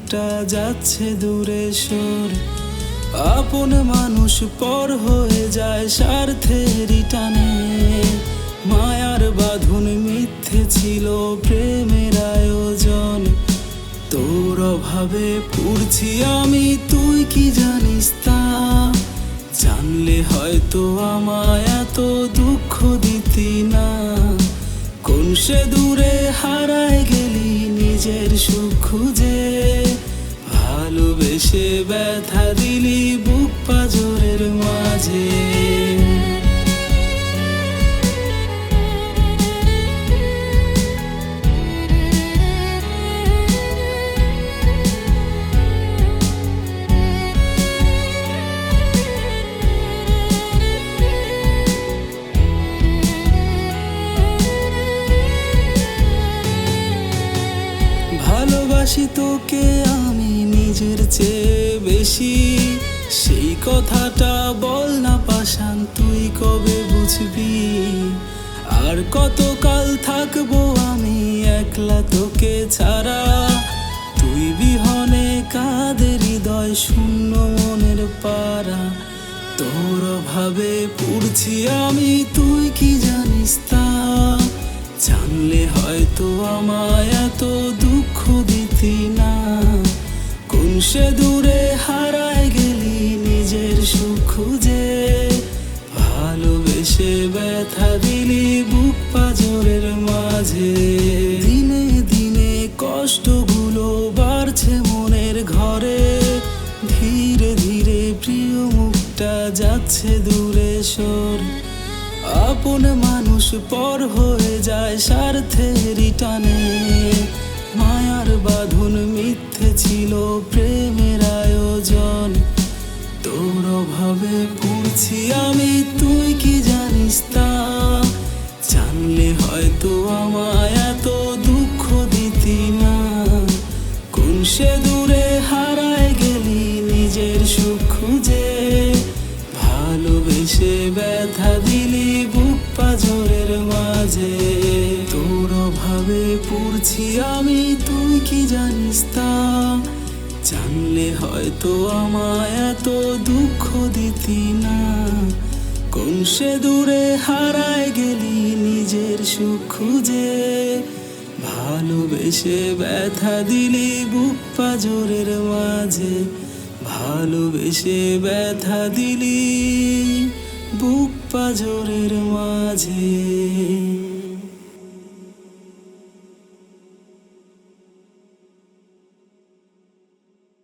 মুখটা যাচ্ছে দূরে সরে। আপন মানুষ পর হয়ে যায় স্বার্থেরই টানে। মায়ার বাঁধন মিথ্যে ছিল প্রেমের আয়োজন। তোর অভাবে পড়ছি আমি, তুই কি জানিস তা? জানলে হয়তো আমায় এত দুঃখ দিতি না। কোন সে দূরে হারায় গেলি নিজের সুখ খুঁজে। ভালোবেসে ব্যথা দিলি বুক পাঁজরের মাঝে। ভালোবাসি তোকে আমি নিজের চেয়ে বেশি। সেই কথাটা বল না পাষাণ, তুই কবে বুঝবি? আর কতকাল থাকবো আমি একলা তোকে ছাড়া? তুই বিহনে কাঁদে হৃদয় শূন্য মনের পাড়া। তোর অভাবে পড়ছি আমি, তুই কি জানিস তা? জানলে হয়তো আমায় এত দুঃখ দিতি না। কোন সে দূরে হারায় গেলি নিজের সুখ খুঁজে। ভালোবেসে ব্যথা দিলি বুক পাঁজরের মাঝে। দিনে দিনে কষ্টগুলো বাড়ছে মনের ঘরে। ধীরে ধীরে প্রিয় মুখটা যাচ্ছে দূরে সরে। আপন মানুষ পর হয়ে যায় স্বার্থেরই টানে। মায়ার বাঁধন মিথ্যে ছিল প্রেমের আয়োজন। তোর অভাবে পড়ছি আমি, তুই কি জানিস তা? জানলে হয়তো আমায় এত দুঃখ দিতি না। কোন সে দূরে হারায় গেলি নিজের সুখ খুঁজে। ভালোবেসে ব্যথা দিলি বুক পাঁজরের মাঝে। তোর অভাবে পড়ছি আমি, তুই কি জানিস তা? জানলে হয়তো আমায় এত দুঃখ দিতি না। কোন সে দূরে হারায় গেলি নিজের সুখ খুঁজে। ভালোবেসে ব্যথা দিলি বুক পাঁজরের মাঝে। ভালোবেসে ব্যথা দিলি বুক পাঁজরের মাঝে।